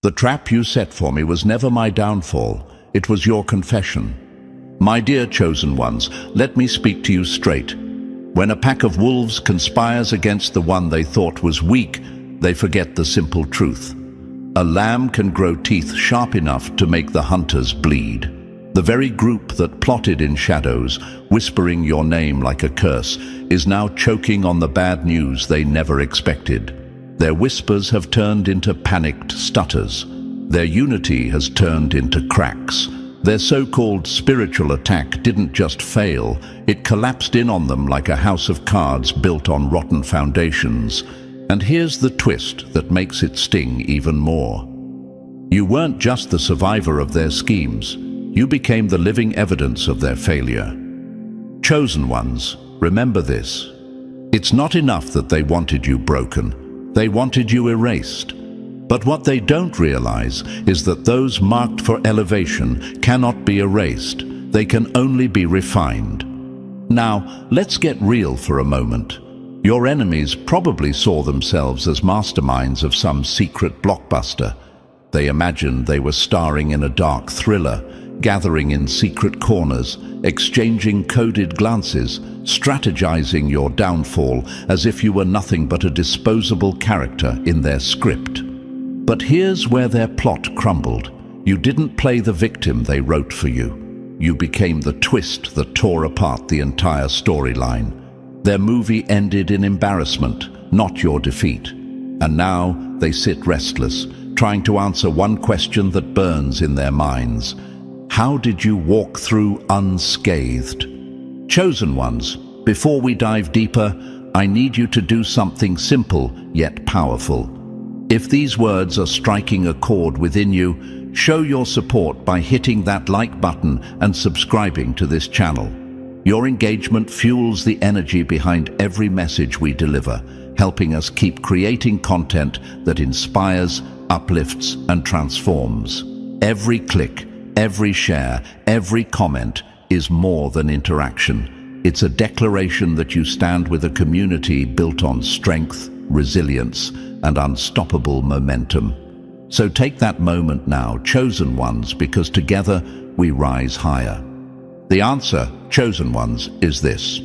The trap you set for me was never my downfall. It was your confession. My dear chosen ones, let me speak to you straight. When a pack of wolves conspires against the one they thought was weak, they forget the simple truth. A lamb can grow teeth sharp enough to make the hunters bleed. The very group that plotted in shadows, whispering your name like a curse, is now choking on the bad news they never expected. Their whispers have turned into panicked stutters. Their unity has turned into cracks. Their so-called spiritual attack didn't just fail, it collapsed in on them like a house of cards built on rotten foundations. And here's the twist that makes it sting even more. You weren't just the survivor of their schemes. You became the living evidence of their failure. Chosen ones, remember this. It's not enough that they wanted you broken. They wanted you erased. But what they don't realize is that those marked for elevation cannot be erased. They can only be refined. Now, let's get real for a moment. Your enemies probably saw themselves as masterminds of some secret blockbuster. They imagined they were starring in a dark thriller, gathering in secret corners, exchanging coded glances, strategizing your downfall as if you were nothing but a disposable character in their script. But here's where their plot crumbled. You didn't play the victim they wrote for you. You became the twist that tore apart the entire storyline. Their movie ended in embarrassment, not your defeat. And now they sit restless, trying to answer one question that burns in their minds. How did you walk through unscathed? Chosen ones, before we dive deeper, I need you to do something simple yet powerful. If these words are striking a chord within you, show your support by hitting that like button and subscribing to this channel. Your engagement fuels the energy behind every message we deliver, helping us keep creating content that inspires, uplifts, and transforms. Every click, every share, every comment is more than interaction. It's a declaration that you stand with a community built on strength, resilience, and unstoppable momentum. So take that moment now, chosen ones, because together we rise higher. The answer, chosen ones, is this.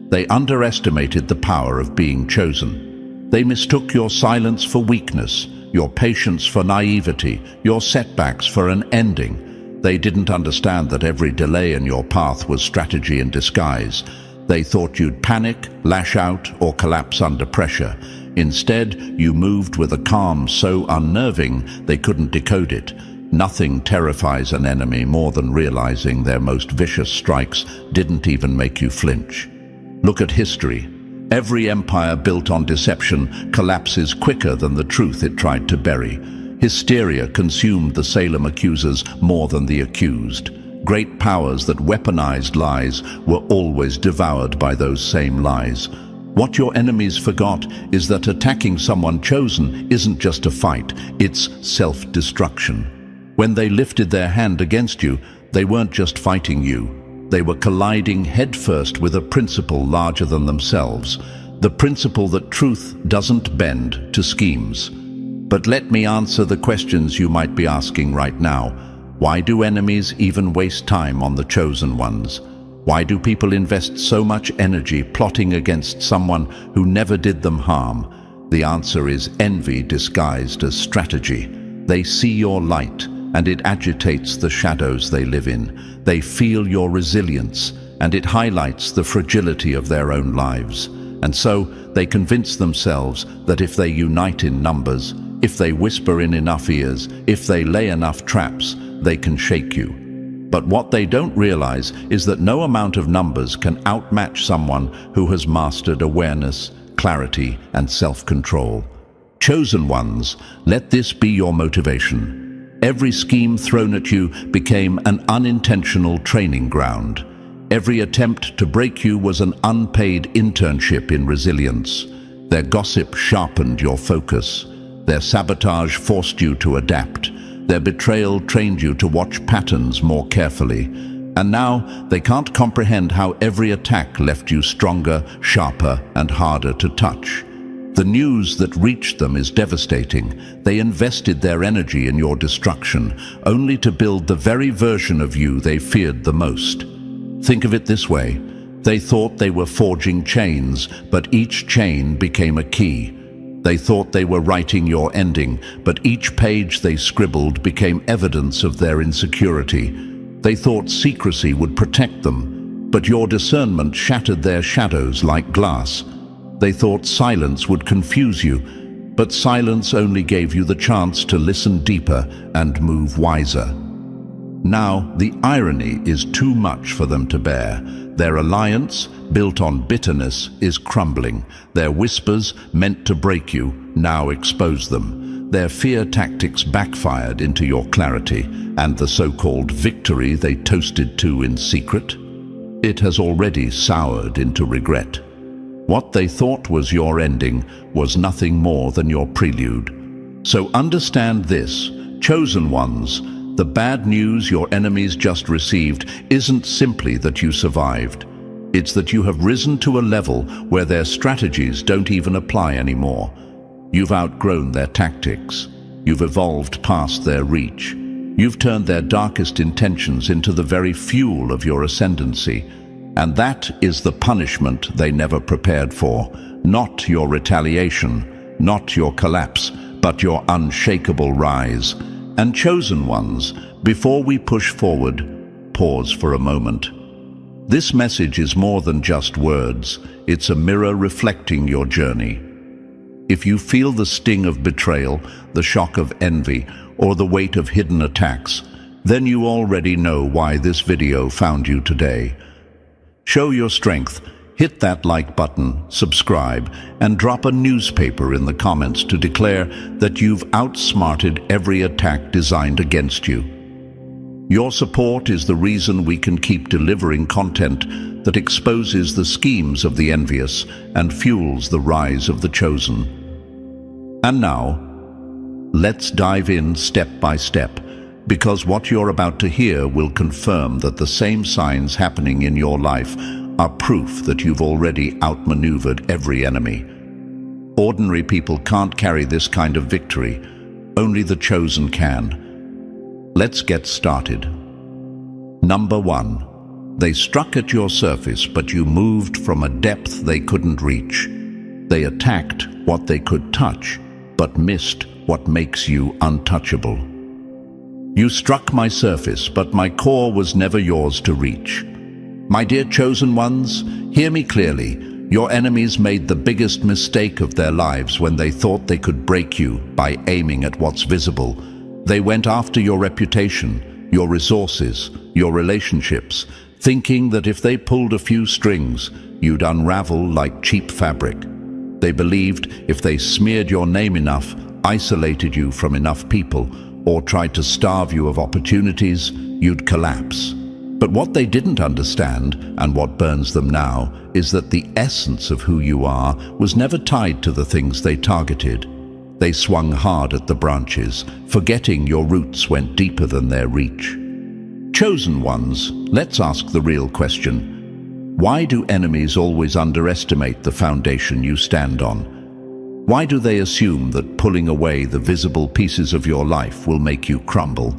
They underestimated the power of being chosen. They mistook your silence for weakness, your patience for naivety, your setbacks for an ending. They didn't understand that every delay in your path was strategy in disguise. They thought you'd panic, lash out, or collapse under pressure. Instead, you moved with a calm so unnerving they couldn't decode it. Nothing terrifies an enemy more than realizing their most vicious strikes didn't even make you flinch. Look at history. Every empire built on deception collapses quicker than the truth it tried to bury. Hysteria consumed the Salem accusers more than the accused. Great powers that weaponized lies were always devoured by those same lies. What your enemies forgot is that attacking someone chosen isn't just a fight, it's self-destruction. When they lifted their hand against you, they weren't just fighting you. They were colliding headfirst with a principle larger than themselves, the principle that truth doesn't bend to schemes. But let me answer the questions you might be asking right now. Why do enemies even waste time on the chosen ones? Why do people invest so much energy plotting against someone who never did them harm? The answer is envy disguised as strategy. They see your light, and it agitates the shadows they live in. They feel your resilience, and it highlights the fragility of their own lives. And so they convince themselves that if they unite in numbers, if they whisper in enough ears, if they lay enough traps, they can shake you. But what they don't realize is that no amount of numbers can outmatch someone who has mastered awareness, clarity, and self-control. Chosen ones, let this be your motivation. Every scheme thrown at you became an unintentional training ground. Every attempt to break you was an unpaid internship in resilience. Their gossip sharpened your focus. Their sabotage forced you to adapt. Their betrayal trained you to watch patterns more carefully. And now they can't comprehend how every attack left you stronger, sharper, and harder to touch. The news that reached them is devastating. They invested their energy in your destruction, only to build the very version of you they feared the most. Think of it this way. They thought they were forging chains, but each chain became a key. They thought they were writing your ending, but each page they scribbled became evidence of their insecurity. They thought secrecy would protect them, but your discernment shattered their shadows like glass. They thought silence would confuse you, but silence only gave you the chance to listen deeper and move wiser. Now, the irony is too much for them to bear. Their alliance, built on bitterness, is crumbling. Their whispers, meant to break you, now expose them. Their fear tactics backfired into your clarity, and the so-called victory they toasted to in secret, it has already soured into regret. What they thought was your ending was nothing more than your prelude. So understand this, chosen ones. The bad news your enemies just received isn't simply that you survived. It's that you have risen to a level where their strategies don't even apply anymore. You've outgrown their tactics. You've evolved past their reach. You've turned their darkest intentions into the very fuel of your ascendancy. And that is the punishment they never prepared for. Not your retaliation, not your collapse, but your unshakable rise. And chosen ones, before we push forward, pause for a moment. This message is more than just words. It's a mirror reflecting your journey. If you feel the sting of betrayal, the shock of envy, or the weight of hidden attacks, then you already know why this video found you today. Show your strength. Hit that like button, subscribe, and drop a newspaper in the comments to declare that you've outsmarted every attack designed against you. Your support is the reason we can keep delivering content that exposes the schemes of the envious and fuels the rise of the chosen. And now, let's dive in step by step, because what you're about to hear will confirm that the same signs happening in your life are proof that you've already outmaneuvered every enemy. Ordinary people can't carry this kind of victory. Only the chosen can. Let's get started. Number 1. They struck at your surface, but you moved from a depth they couldn't reach. They attacked what they could touch, but missed what makes you untouchable. You struck my surface, but my core was never yours to reach. My dear chosen ones, hear me clearly. Your enemies made the biggest mistake of their lives when they thought they could break you by aiming at what's visible. They went after your reputation, your resources, your relationships, thinking that if they pulled a few strings, you'd unravel like cheap fabric. They believed if they smeared your name enough, isolated you from enough people, or tried to starve you of opportunities, you'd collapse. But what they didn't understand, and what burns them now, is that the essence of who you are was never tied to the things they targeted. They swung hard at the branches, forgetting your roots went deeper than their reach. Chosen ones, let's ask the real question. Why do enemies always underestimate the foundation you stand on? Why do they assume that pulling away the visible pieces of your life will make you crumble?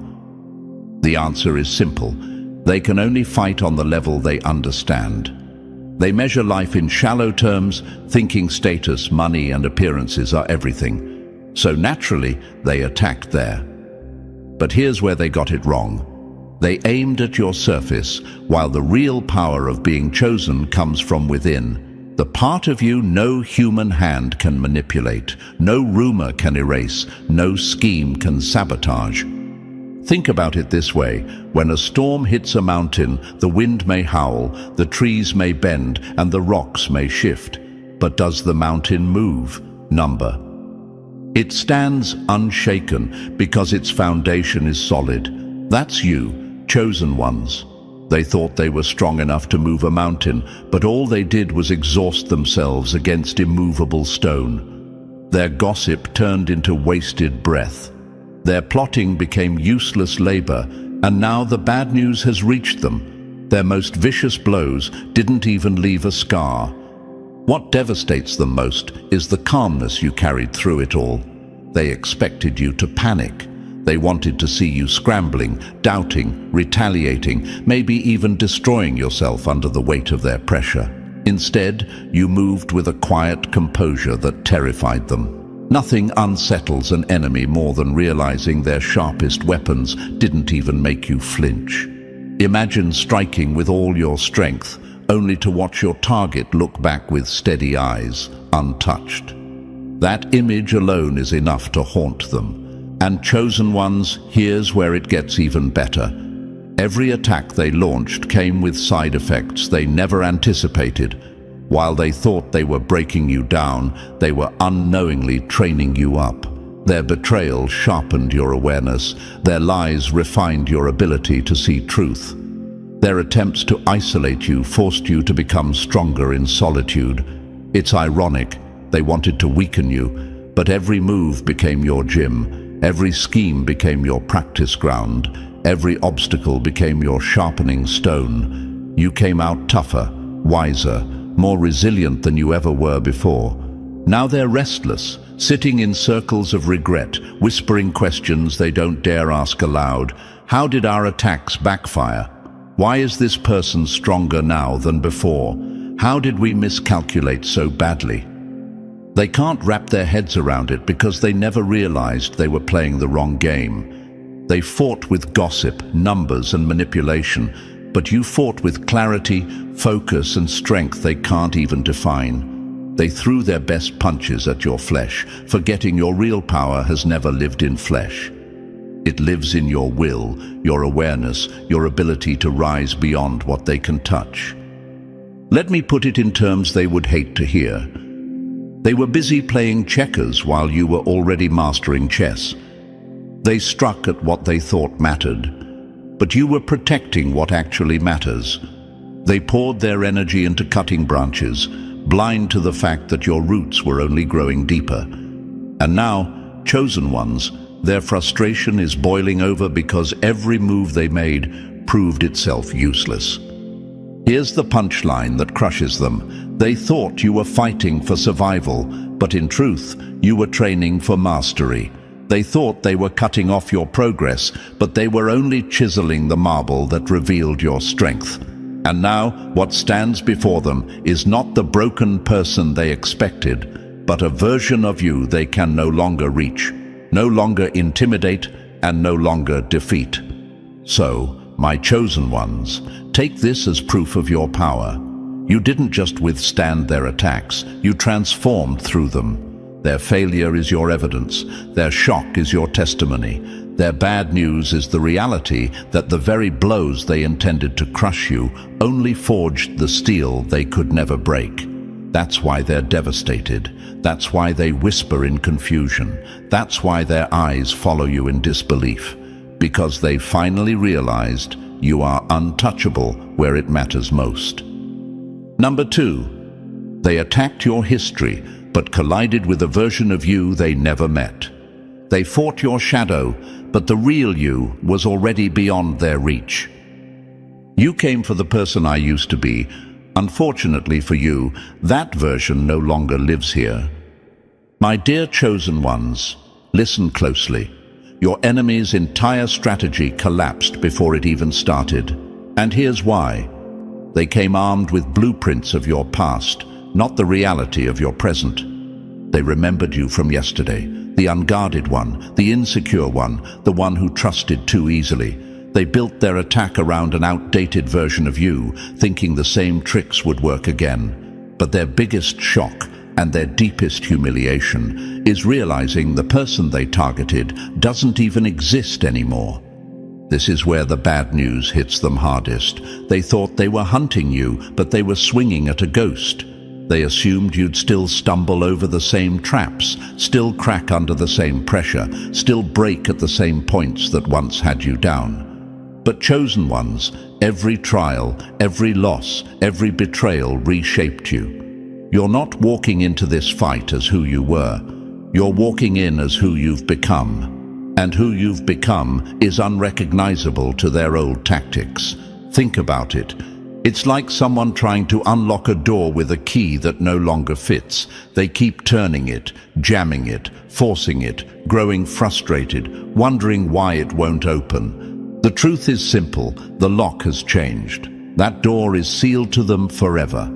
The answer is simple. They can only fight on the level they understand. They measure life in shallow terms, thinking status, money, and appearances are everything. So naturally, they attacked there. But here's where they got it wrong. They aimed at your surface, while the real power of being chosen comes from within. The part of you no human hand can manipulate, no rumor can erase, no scheme can sabotage. Think about it this way. When a storm hits a mountain, the wind may howl, the trees may bend, and the rocks may shift. But does the mountain move? Number. It stands unshaken because its foundation is solid. That's you, chosen ones. They thought they were strong enough to move a mountain, but all they did was exhaust themselves against immovable stone. Their gossip turned into wasted breath. Their plotting became useless labor, and now the bad news has reached them. Their most vicious blows didn't even leave a scar. What devastates them most is the calmness you carried through it all. They expected you to panic. They wanted to see you scrambling, doubting, retaliating, maybe even destroying yourself under the weight of their pressure. Instead, you moved with a quiet composure that terrified them. Nothing unsettles an enemy more than realizing their sharpest weapons didn't even make you flinch. Imagine striking with all your strength, only to watch your target look back with steady eyes, untouched. That image alone is enough to haunt them. And chosen ones, here's where it gets even better. Every attack they launched came with side effects they never anticipated. While they thought they were breaking you down, they were unknowingly training you up. Their betrayal sharpened your awareness. Their lies refined your ability to see truth. Their attempts to isolate you forced you to become stronger in solitude. It's ironic. They wanted to weaken you, but every move became your gym. Every scheme became your practice ground. Every obstacle became your sharpening stone. You came out tougher, wiser, more resilient than you ever were before. Now they're restless, sitting in circles of regret, whispering questions they don't dare ask aloud. How did our attacks backfire? Why is this person stronger now than before? How did we miscalculate so badly? They can't wrap their heads around it because they never realized they were playing the wrong game. They fought with gossip, numbers, and manipulation, but you fought with clarity, focus, and strength they can't even define. They threw their best punches at your flesh, forgetting your real power has never lived in flesh. It lives in your will, your awareness, your ability to rise beyond what they can touch. Let me put it in terms they would hate to hear. They were busy playing checkers while you were already mastering chess. They struck at what they thought mattered, but you were protecting what actually matters. They poured their energy into cutting branches, blind to the fact that your roots were only growing deeper. And now, chosen ones, their frustration is boiling over because every move they made proved itself useless. Here's the punchline that crushes them. They thought you were fighting for survival, but in truth, you were training for mastery. They thought they were cutting off your progress, but they were only chiseling the marble that revealed your strength. And now, what stands before them is not the broken person they expected, but a version of you they can no longer reach, no longer intimidate, and no longer defeat. So, my chosen ones, take this as proof of your power. You didn't just withstand their attacks, you transformed through them. Their failure is your evidence, their shock is your testimony, their bad news is the reality that the very blows they intended to crush you only forged the steel they could never break. That's why they're devastated. That's why they whisper in confusion. That's why their eyes follow you in disbelief. Because they finally realized you are untouchable where it matters most. Number 2, they attacked your history, but collided with a version of you they never met. They fought your shadow, but the real you was already beyond their reach. You came for the person I used to be. Unfortunately for you, that version no longer lives here. My dear chosen ones, listen closely. Your enemy's entire strategy collapsed before it even started. And here's why. They came armed with blueprints of your past, not the reality of your present. They remembered you from yesterday, the unguarded one, the insecure one, the one who trusted too easily. They built their attack around an outdated version of you, thinking the same tricks would work again. But their biggest shock and their deepest humiliation is realizing the person they targeted doesn't even exist anymore. This is where the bad news hits them hardest. They thought they were hunting you, but they were swinging at a ghost. They assumed you'd still stumble over the same traps, still crack under the same pressure, still break at the same points that once had you down. But chosen ones, every trial, every loss, every betrayal reshaped you. You're not walking into this fight as who you were. You're walking in as who you've become. And who you've become is unrecognizable to their old tactics. Think about it. It's like someone trying to unlock a door with a key that no longer fits. They keep turning it, jamming it, forcing it, growing frustrated, wondering why it won't open. The truth is simple: the lock has changed. That door is sealed to them forever.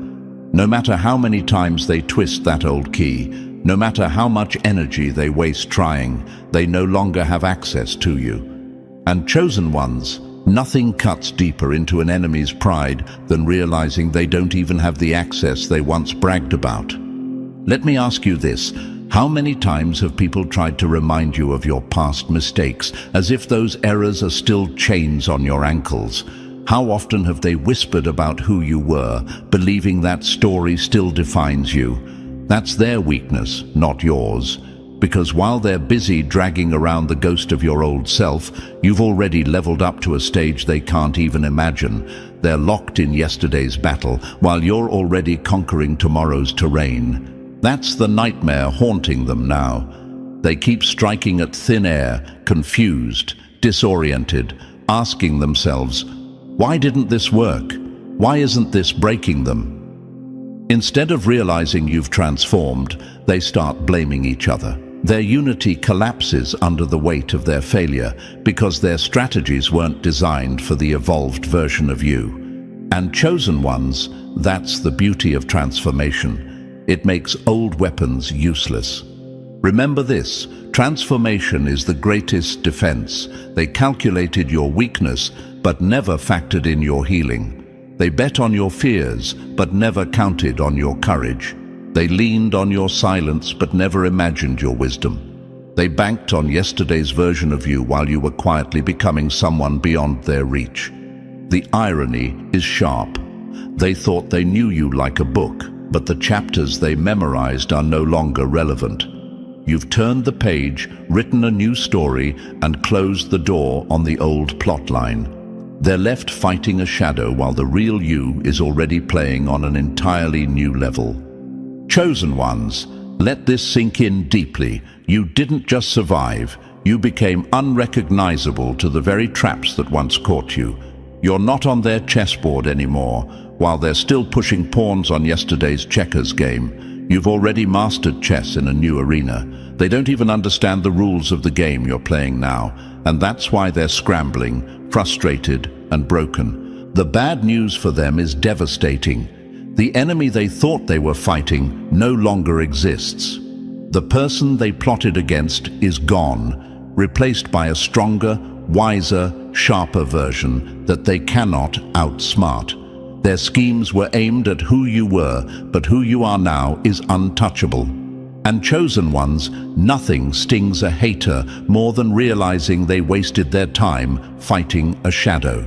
No matter how many times they twist that old key, no matter how much energy they waste trying, they no longer have access to you. And chosen ones, nothing cuts deeper into an enemy's pride than realizing they don't even have the access they once bragged about. Let me ask you this: how many times have people tried to remind you of your past mistakes, as if those errors are still chains on your ankles? How often have they whispered about who you were, believing that story still defines you? That's their weakness, not yours. Because while they're busy dragging around the ghost of your old self, you've already leveled up to a stage they can't even imagine. They're locked in yesterday's battle, while you're already conquering tomorrow's terrain. That's the nightmare haunting them now. They keep striking at thin air, confused, disoriented, asking themselves, why didn't this work? Why isn't this breaking them? Instead of realizing you've transformed, they start blaming each other. Their unity collapses under the weight of their failure because their strategies weren't designed for the evolved version of you. And chosen ones, that's the beauty of transformation. It makes old weapons useless. Remember this: transformation is the greatest defense. They calculated your weakness, but never factored in your healing. They bet on your fears, but never counted on your courage. They leaned on your silence, but never imagined your wisdom. They banked on yesterday's version of you while you were quietly becoming someone beyond their reach. The irony is sharp. They thought they knew you like a book, but the chapters they memorized are no longer relevant. You've turned the page, written a new story, and closed the door on the old plotline. They're left fighting a shadow while the real you is already playing on an entirely new level. Chosen ones, let this sink in deeply. You didn't just survive, you became unrecognizable to the very traps that once caught you. You're not on their chessboard anymore. While they're still pushing pawns on yesterday's checkers game, you've already mastered chess in a new arena. They don't even understand the rules of the game you're playing now, and that's why they're scrambling, frustrated and broken. The bad news for them is devastating. The enemy they thought they were fighting no longer exists. The person they plotted against is gone, replaced by a stronger, wiser, sharper version that they cannot outsmart. Their schemes were aimed at who you were, but who you are now is untouchable. And chosen ones, nothing stings a hater more than realizing they wasted their time fighting a shadow.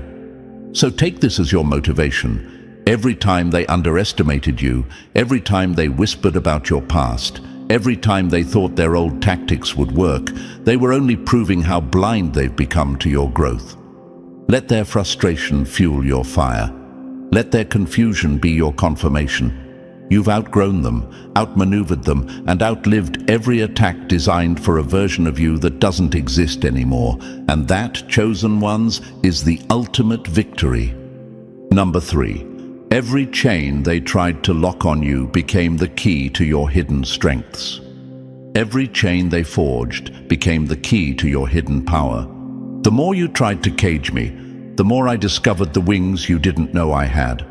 So take this as your motivation. Every time they underestimated you, every time they whispered about your past, every time they thought their old tactics would work, they were only proving how blind they've become to your growth. Let their frustration fuel your fire. Let their confusion be your confirmation. You've outgrown them, outmaneuvered them, and outlived every attack designed for a version of you that doesn't exist anymore. And that, chosen ones, is the ultimate victory. Number 3. Every chain they tried to lock on you became the key to your hidden strengths. Every chain they forged became the key to your hidden power. The more you tried to cage me, the more I discovered the wings you didn't know I had.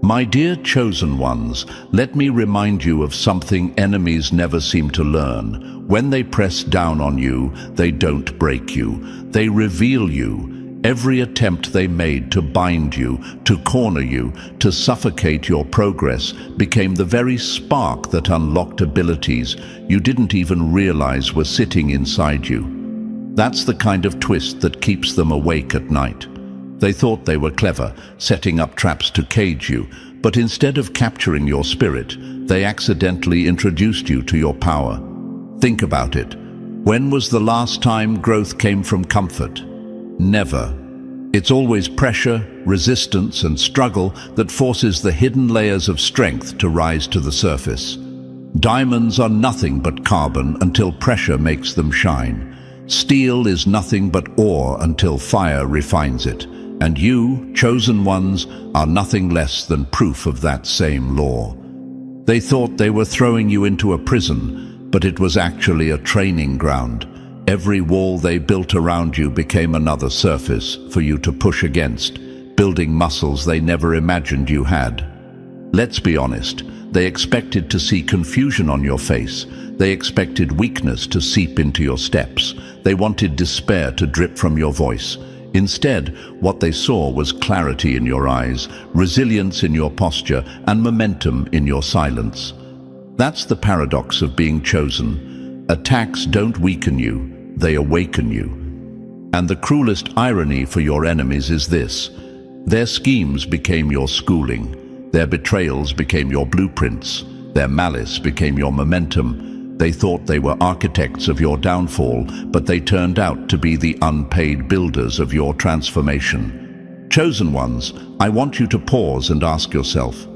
My dear chosen ones, let me remind you of something enemies never seem to learn. When they press down on you, they don't break you. They reveal you. Every attempt they made to bind you, to corner you, to suffocate your progress became the very spark that unlocked abilities you didn't even realize were sitting inside you. That's the kind of twist that keeps them awake at night. They thought they were clever, setting up traps to cage you, but instead of capturing your spirit, they accidentally introduced you to your power. Think about it. When was the last time growth came from comfort? Never. It's always pressure, resistance, and struggle that forces the hidden layers of strength to rise to the surface. Diamonds are nothing but carbon until pressure makes them shine. Steel is nothing but ore until fire refines it. And you, chosen ones, are nothing less than proof of that same law. They thought they were throwing you into a prison, but it was actually a training ground. Every wall they built around you became another surface for you to push against, building muscles they never imagined you had. Let's be honest, they expected to see confusion on your face. They expected weakness to seep into your steps. They wanted despair to drip from your voice. Instead, what they saw was clarity in your eyes, resilience in your posture, and momentum in your silence. That's the paradox of being chosen. Attacks don't weaken you, they awaken you. And the cruelest irony for your enemies is this: their schemes became your schooling, their betrayals became your blueprints, their malice became your momentum. They thought they were architects of your downfall, but they turned out to be the unpaid builders of your transformation. Chosen ones, I want you to pause and ask yourself,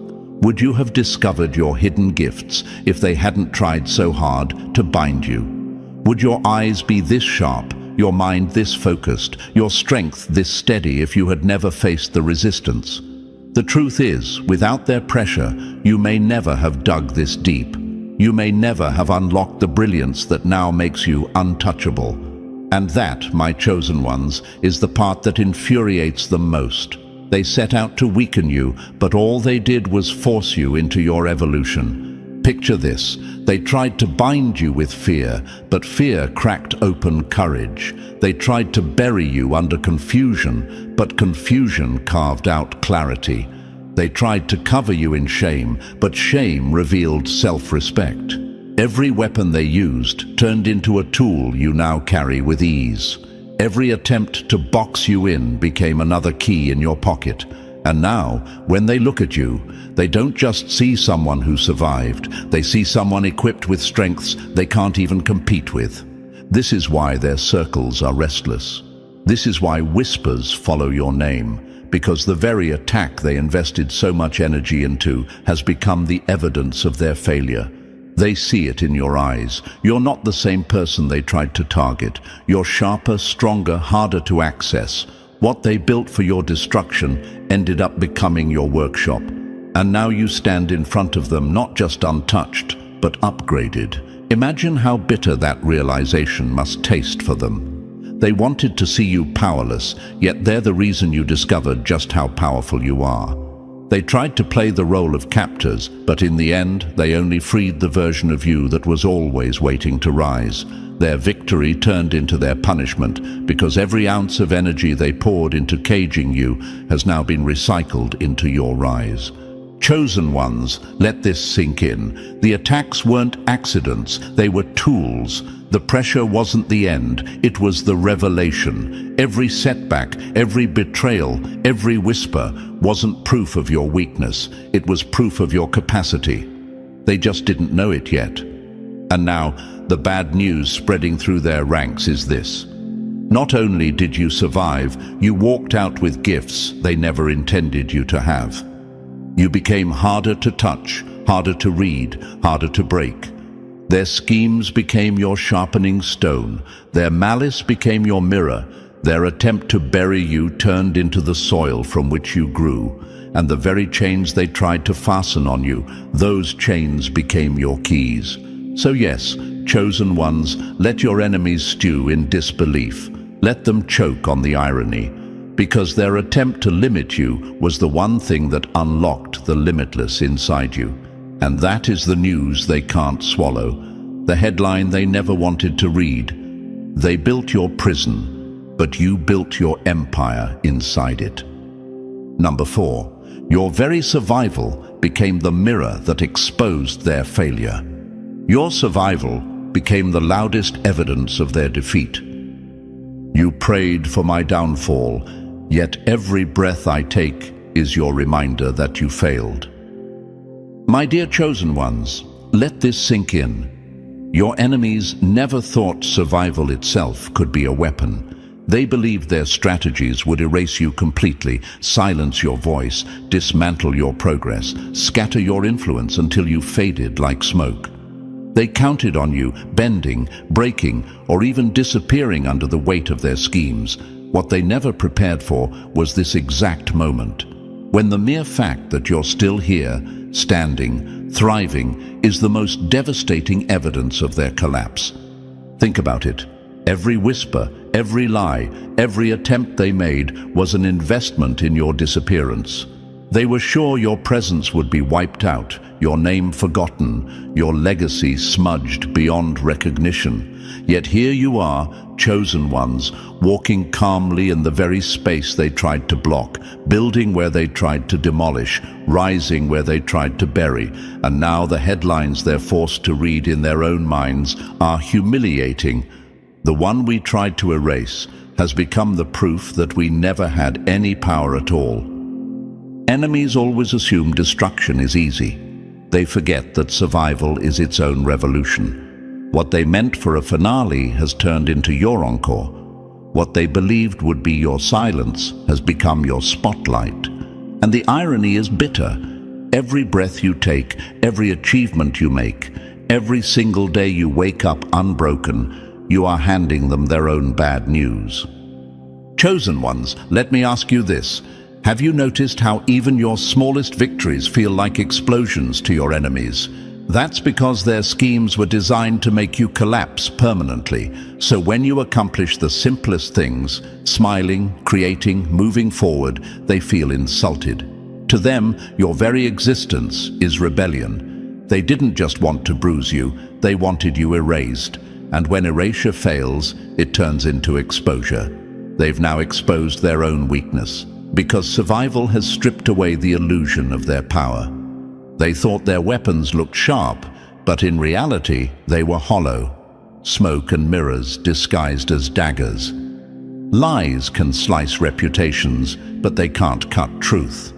would you have discovered your hidden gifts if they hadn't tried so hard to bind you? Would your eyes be this sharp, your mind this focused, your strength this steady if you had never faced the resistance? The truth is, without their pressure, you may never have dug this deep. You may never have unlocked the brilliance that now makes you untouchable. And that, my chosen ones, is the part that infuriates them most. They set out to weaken you, but all they did was force you into your evolution. Picture this: they tried to bind you with fear, but fear cracked open courage. They tried to bury you under confusion, but confusion carved out clarity. They tried to cover you in shame, but shame revealed self-respect. Every weapon they used turned into a tool you now carry with ease. Every attempt to box you in became another key in your pocket. And now, when they look at you, they don't just see someone who survived. They see someone equipped with strengths they can't even compete with. This is why their circles are restless. This is why whispers follow your name. Because the very attack they invested so much energy into has become the evidence of their failure. They see it in your eyes. You're not the same person they tried to target. You're sharper, stronger, harder to access. What they built for your destruction ended up becoming your workshop. And now you stand in front of them not just untouched, but upgraded. Imagine how bitter that realization must taste for them. They wanted to see you powerless, yet they're the reason you discovered just how powerful you are. They tried to play the role of captors, but in the end, they only freed the version of you that was always waiting to rise. Their victory turned into their punishment, because every ounce of energy they poured into caging you has now been recycled into your rise. Chosen ones, let this sink in. The attacks weren't accidents, they were tools. The pressure wasn't the end, it was the revelation. Every setback, every betrayal, every whisper wasn't proof of your weakness, it was proof of your capacity. They just didn't know it yet. And now, the bad news spreading through their ranks is this: not only did you survive, you walked out with gifts they never intended you to have. You became harder to touch, harder to read, harder to break. Their schemes became your sharpening stone. Their malice became your mirror. Their attempt to bury you turned into the soil from which you grew. And the very chains they tried to fasten on you, those chains became your keys. So yes, chosen ones, let your enemies stew in disbelief. Let them choke on the irony. Because their attempt to limit you was the one thing that unlocked the limitless inside you. And that is the news they can't swallow, the headline they never wanted to read. They built your prison, but you built your empire inside it. Number 4, your very survival became the mirror that exposed their failure. Your survival became the loudest evidence of their defeat. You prayed for my downfall, yet every breath I take is your reminder that you failed. My dear chosen ones, let this sink in. Your enemies never thought survival itself could be a weapon. They believed their strategies would erase you completely, silence your voice, dismantle your progress, scatter your influence until you faded like smoke. They counted on you bending, breaking, or even disappearing under the weight of their schemes. What they never prepared for was this exact moment, when the mere fact that you're still here, standing, thriving, is the most devastating evidence of their collapse. Think about it. Every whisper, every lie, every attempt they made was an investment in your disappearance. They were sure your presence would be wiped out, your name forgotten, your legacy smudged beyond recognition. Yet here you are, chosen ones, walking calmly in the very space they tried to block, building where they tried to demolish, rising where they tried to bury, and now the headlines they're forced to read in their own minds are humiliating. The one we tried to erase has become the proof that we never had any power at all. Enemies always assume destruction is easy. They forget that survival is its own revolution. What they meant for a finale has turned into your encore. What they believed would be your silence has become your spotlight. And the irony is bitter. Every breath you take, every achievement you make, every single day you wake up unbroken, you are handing them their own bad news. Chosen ones, let me ask you this. Have you noticed how even your smallest victories feel like explosions to your enemies? That's because their schemes were designed to make you collapse permanently. So when you accomplish the simplest things, smiling, creating, moving forward, they feel insulted. To them, your very existence is rebellion. They didn't just want to bruise you, they wanted you erased. And when erasure fails, it turns into exposure. They've now exposed their own weakness, because survival has stripped away the illusion of their power. They thought their weapons looked sharp, but in reality, they were hollow. Smoke and mirrors disguised as daggers. Lies can slice reputations, but they can't cut truth.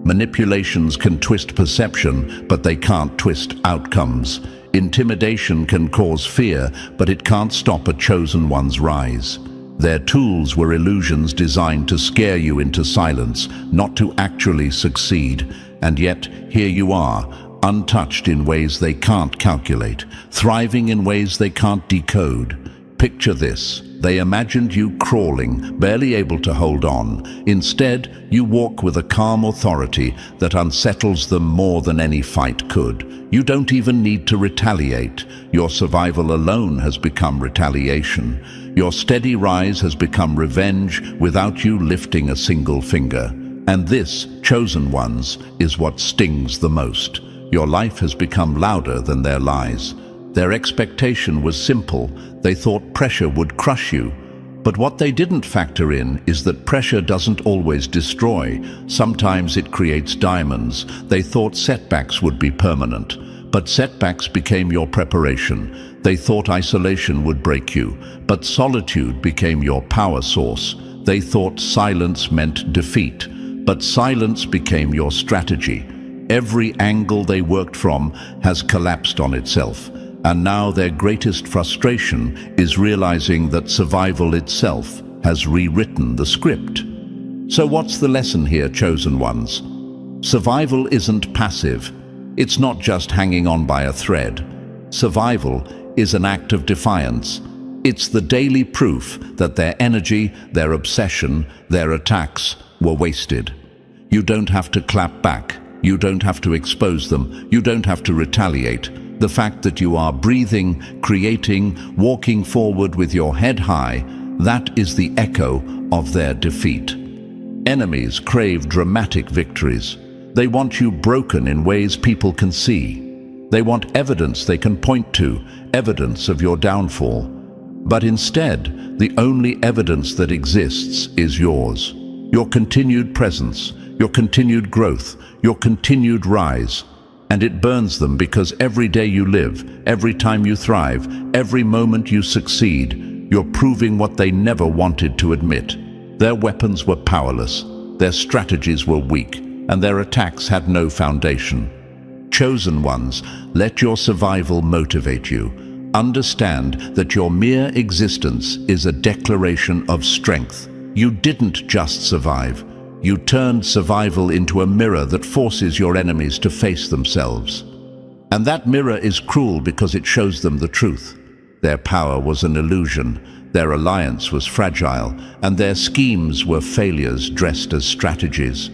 Manipulations can twist perception, but they can't twist outcomes. Intimidation can cause fear, but it can't stop a chosen one's rise. Their tools were illusions designed to scare you into silence, not to actually succeed. And yet, here you are, untouched in ways they can't calculate, thriving in ways they can't decode. Picture this. They imagined you crawling, barely able to hold on. Instead, you walk with a calm authority that unsettles them more than any fight could. You don't even need to retaliate. Your survival alone has become retaliation. Your steady rise has become revenge without you lifting a single finger. And this, chosen ones, is what stings the most. Your life has become louder than their lies. Their expectation was simple. They thought pressure would crush you. But what they didn't factor in is that pressure doesn't always destroy. Sometimes it creates diamonds. They thought setbacks would be permanent. But setbacks became your preparation. They thought isolation would break you. But solitude became your power source. They thought silence meant defeat. But silence became your strategy. Every angle they worked from has collapsed on itself. And now their greatest frustration is realizing that survival itself has rewritten the script. So what's the lesson here, chosen ones? Survival isn't passive. It's not just hanging on by a thread. Survival is an act of defiance. It's the daily proof that their energy, their obsession, their attacks were wasted. You don't have to clap back. You don't have to expose them. You don't have to retaliate. The fact that you are breathing, creating, walking forward with your head high, that is the echo of their defeat. Enemies crave dramatic victories. They want you broken in ways people can see. They want evidence they can point to, evidence of your downfall. But instead, the only evidence that exists is yours. Your continued presence, your continued growth, your continued rise. And it burns them because every day you live, every time you thrive, every moment you succeed, you're proving what they never wanted to admit. Their weapons were powerless, their strategies were weak, and their attacks had no foundation. Chosen ones, let your survival motivate you. Understand that your mere existence is a declaration of strength. You didn't just survive. You turned survival into a mirror that forces your enemies to face themselves. And that mirror is cruel because it shows them the truth. Their power was an illusion. Their alliance was fragile, and their schemes were failures dressed as strategies.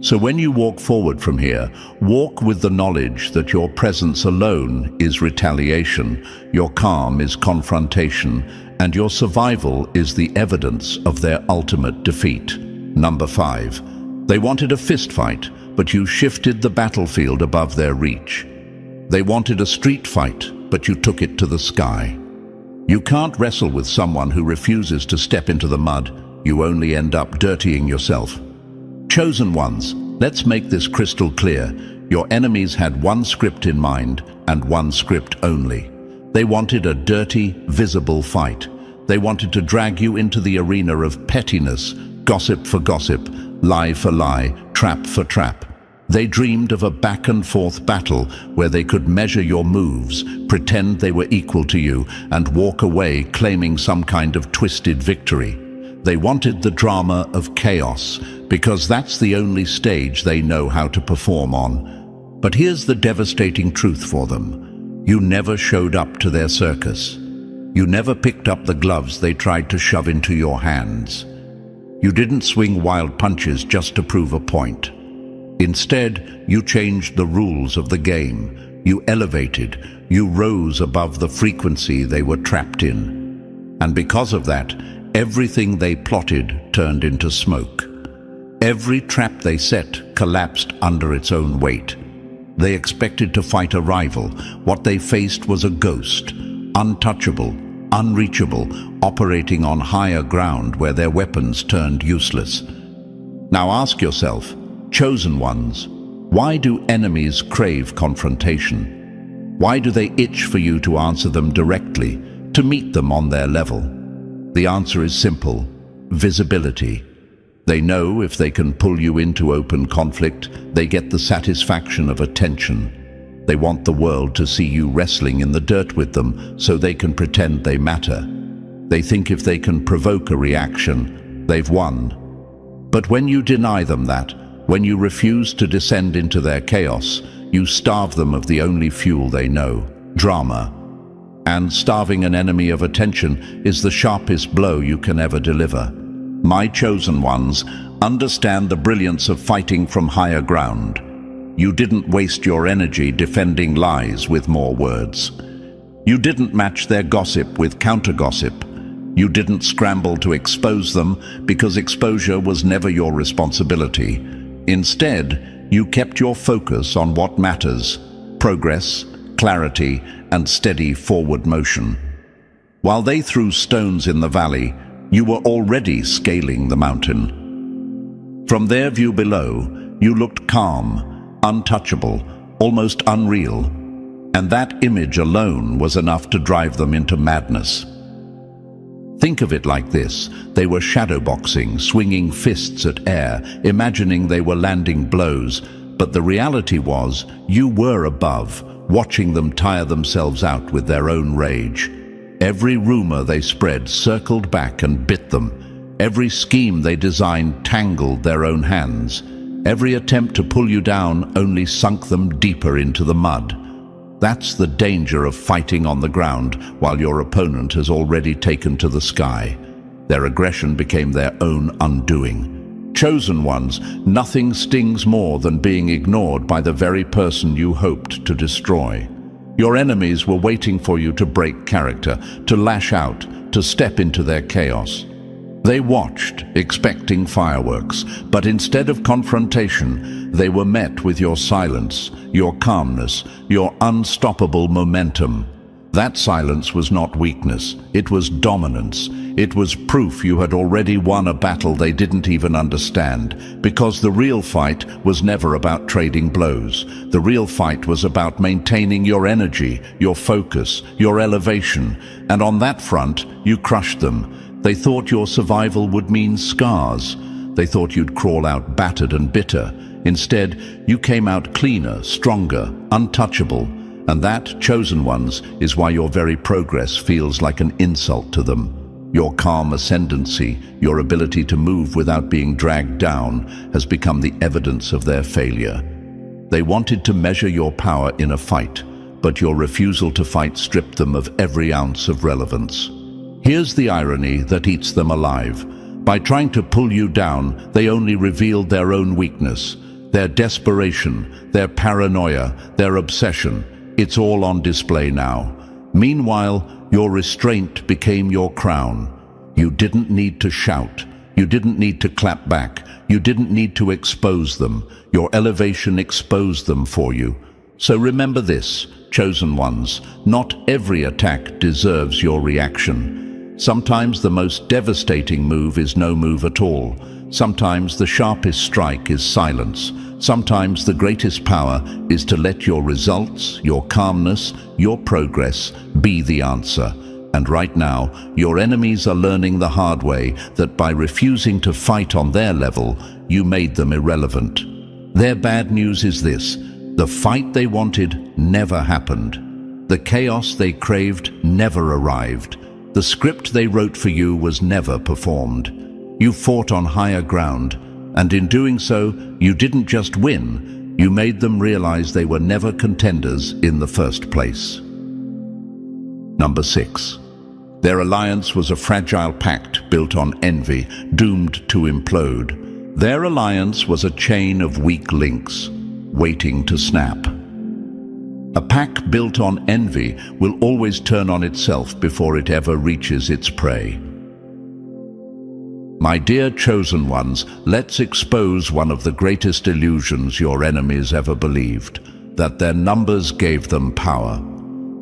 So when you walk forward from here, walk with the knowledge that your presence alone is retaliation, your calm is confrontation, and your survival is the evidence of their ultimate defeat. Number 5. They wanted a fistfight, but you shifted the battlefield above their reach. They wanted a street fight, but you took it to the sky. You can't wrestle with someone who refuses to step into the mud. You only end up dirtying yourself. Chosen ones, let's make this crystal clear. Your enemies had one script in mind, and one script only. They wanted a dirty, visible fight. They wanted to drag you into the arena of pettiness, gossip for gossip, lie for lie, trap for trap. They dreamed of a back-and-forth battle where they could measure your moves, pretend they were equal to you, and walk away claiming some kind of twisted victory. They wanted the drama of chaos, because that's the only stage they know how to perform on. But here's the devastating truth for them. You never showed up to their circus. You never picked up the gloves they tried to shove into your hands. You didn't swing wild punches just to prove a point. Instead, you changed the rules of the game. You elevated, you rose above the frequency they were trapped in. And because of that, everything they plotted turned into smoke. Every trap they set collapsed under its own weight. They expected to fight a rival. What they faced was a ghost, untouchable, unreachable, operating on higher ground where their weapons turned useless. Now ask yourself, chosen ones, why do enemies crave confrontation? Why do they itch for you to answer them directly, to meet them on their level? The answer is simple: visibility. They know if they can pull you into open conflict, they get the satisfaction of attention. They want the world to see you wrestling in the dirt with them so they can pretend they matter. They think if they can provoke a reaction, they've won. But when you deny them that, when you refuse to descend into their chaos, you starve them of the only fuel they know: drama. And starving an enemy of attention is the sharpest blow you can ever deliver. My chosen ones, understand the brilliance of fighting from higher ground. You didn't waste your energy defending lies with more words. You didn't match their gossip with counter-gossip. You didn't scramble to expose them because exposure was never your responsibility. Instead, you kept your focus on what matters: progress, clarity, and steady forward motion. While they threw stones in the valley, you were already scaling the mountain. From their view below, you looked calm, untouchable, almost unreal, and that image alone was enough to drive them into madness. Think of it like this: they were shadowboxing, swinging fists at air, imagining they were landing blows, but the reality was you were above, watching them tire themselves out with their own rage. Every rumor they spread circled back and bit them. Every scheme they designed tangled their own hands. Every attempt to pull you down only sunk them deeper into the mud. That's the danger of fighting on the ground while your opponent has already taken to the sky. Their aggression became their own undoing. Chosen ones, nothing stings more than being ignored by the very person you hoped to destroy. Your enemies were waiting for you to break character, to lash out, to step into their chaos. They watched, expecting fireworks, but instead of confrontation, they were met with your silence, your calmness, your unstoppable momentum. That silence was not weakness, it was dominance. It was proof you had already won a battle they didn't even understand, because the real fight was never about trading blows. The real fight was about maintaining your energy, your focus, your elevation, and on that front, you crushed them. They thought your survival would mean scars. They thought you'd crawl out battered and bitter. Instead, you came out cleaner, stronger, untouchable. And that, chosen ones, is why your very progress feels like an insult to them. Your calm ascendancy, your ability to move without being dragged down, has become the evidence of their failure. They wanted to measure your power in a fight, but your refusal to fight stripped them of every ounce of relevance. Here's the irony that eats them alive. By trying to pull you down, they only revealed their own weakness, their desperation, their paranoia, their obsession. It's all on display now. Meanwhile, your restraint became your crown. You didn't need to shout. You didn't need to clap back. You didn't need to expose them. Your elevation exposed them for you. So remember this, chosen ones, not every attack deserves your reaction. Sometimes the most devastating move is no move at all. Sometimes the sharpest strike is silence. Sometimes the greatest power is to let your results, your calmness, your progress be the answer. And right now, your enemies are learning the hard way that by refusing to fight on their level, you made them irrelevant. Their bad news is this: the fight they wanted never happened. The chaos they craved never arrived. The script they wrote for you was never performed. You fought on higher ground, and in doing so, you didn't just win, you made them realize they were never contenders in the first place. Number 6. Their alliance was a fragile pact built on envy, doomed to implode. Their alliance was a chain of weak links, waiting to snap. A pack built on envy will always turn on itself before it ever reaches its prey. My dear chosen ones, let's expose one of the greatest illusions your enemies ever believed, that their numbers gave them power.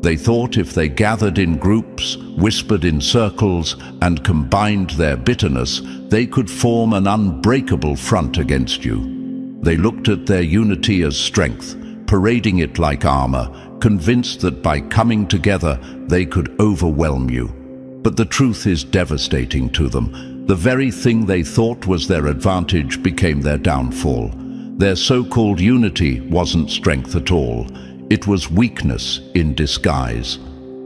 They thought if they gathered in groups, whispered in circles, and combined their bitterness, they could form an unbreakable front against you. They looked at their unity as strength, parading it like armor, convinced that by coming together they could overwhelm you. But the truth is devastating to them. The very thing they thought was their advantage became their downfall. Their so-called unity wasn't strength at all. It was weakness in disguise.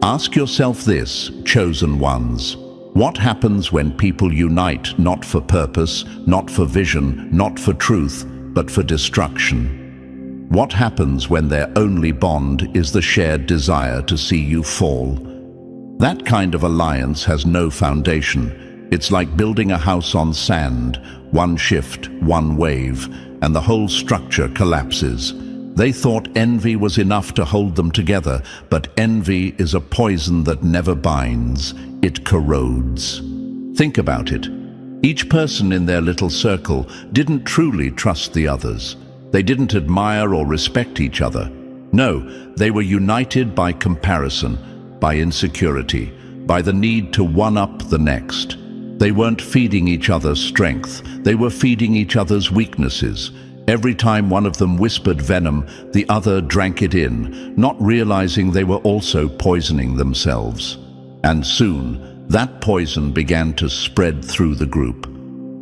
Ask yourself this, chosen ones. What happens when people unite not for purpose, not for vision, not for truth, but for destruction? What happens when their only bond is the shared desire to see you fall? That kind of alliance has no foundation. It's like building a house on sand, one shift, one wave, and the whole structure collapses. They thought envy was enough to hold them together, but envy is a poison that never binds. It corrodes. Think about it. Each person in their little circle didn't truly trust the others. They didn't admire or respect each other. No, they were united by comparison, by insecurity, by the need to one-up the next. They weren't feeding each other's strength. They were feeding each other's weaknesses. Every time one of them whispered venom, the other drank it in, not realizing they were also poisoning themselves. And soon, that poison began to spread through the group.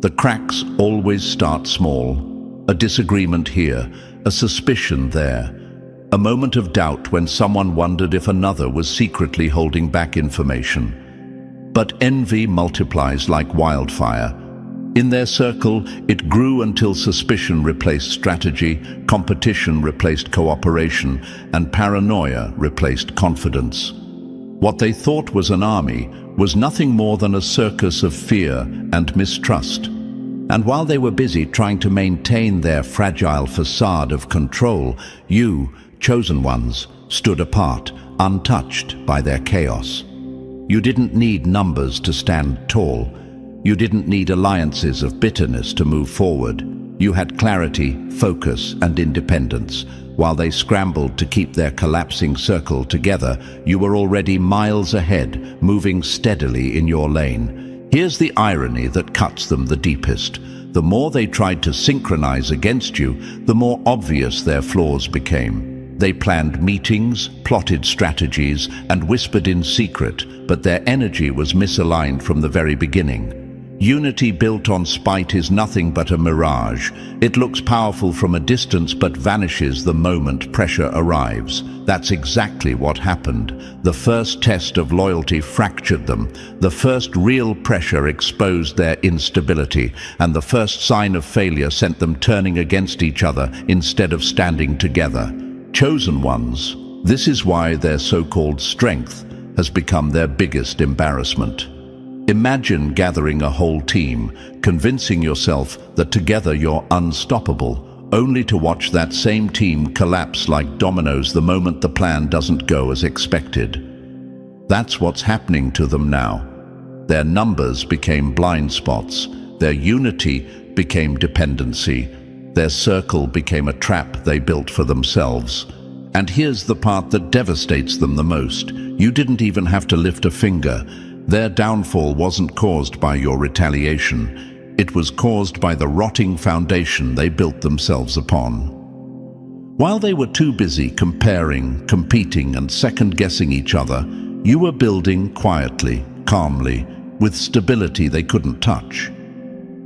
The cracks always start small. A disagreement here, a suspicion there. A moment of doubt when someone wondered if another was secretly holding back information. But envy multiplies like wildfire. In their circle, it grew until suspicion replaced strategy, competition replaced cooperation, and paranoia replaced confidence. What they thought was an army was nothing more than a circus of fear and mistrust. And while they were busy trying to maintain their fragile facade of control, you, chosen ones, stood apart, untouched by their chaos. You didn't need numbers to stand tall. You didn't need alliances of bitterness to move forward. You had clarity, focus, and independence. While they scrambled to keep their collapsing circle together, you were already miles ahead, moving steadily in your lane. Here's the irony that cuts them the deepest. The more they tried to synchronize against you, the more obvious their flaws became. They planned meetings, plotted strategies, and whispered in secret, but their energy was misaligned from the very beginning. Unity built on spite is nothing but a mirage. It looks powerful from a distance but vanishes the moment pressure arrives. That's exactly what happened. The first test of loyalty fractured them. The first real pressure exposed their instability, and the first sign of failure sent them turning against each other instead of standing together. Chosen ones, this is why their so-called strength has become their biggest embarrassment. Imagine gathering a whole team, convincing yourself that together you're unstoppable, only to watch that same team collapse like dominoes the moment the plan doesn't go as expected. That's what's happening to them now. Their numbers became blind spots, their unity became dependency, their circle became a trap they built for themselves. And here's the part that devastates them the most. You didn't even have to lift a finger. Their downfall wasn't caused by your retaliation. It was caused by the rotting foundation they built themselves upon. While they were too busy comparing, competing, and second-guessing each other, you were building quietly, calmly, with stability they couldn't touch.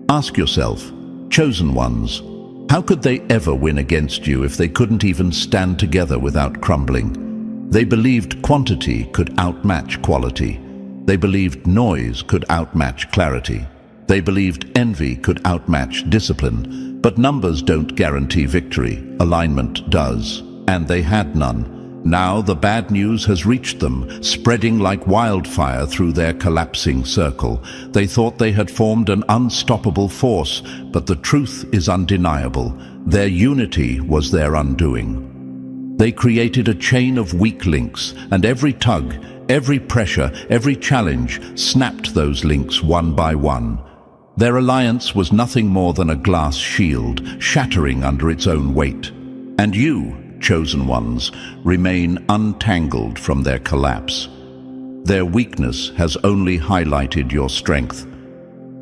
Ask yourself, chosen ones, how could they ever win against you if they couldn't even stand together without crumbling? They believed quantity could outmatch quality. They believed noise could outmatch clarity. They believed envy could outmatch discipline. But numbers don't guarantee victory. Alignment does. And they had none. Now the bad news has reached them, spreading like wildfire through their collapsing circle. They thought they had formed an unstoppable force, but the truth is undeniable. Their unity was their undoing. They created a chain of weak links, and every tug, every pressure, every challenge snapped those links one by one. Their alliance was nothing more than a glass shield, shattering under its own weight. And you, chosen ones, remain untangled from their collapse. Their weakness has only highlighted your strength.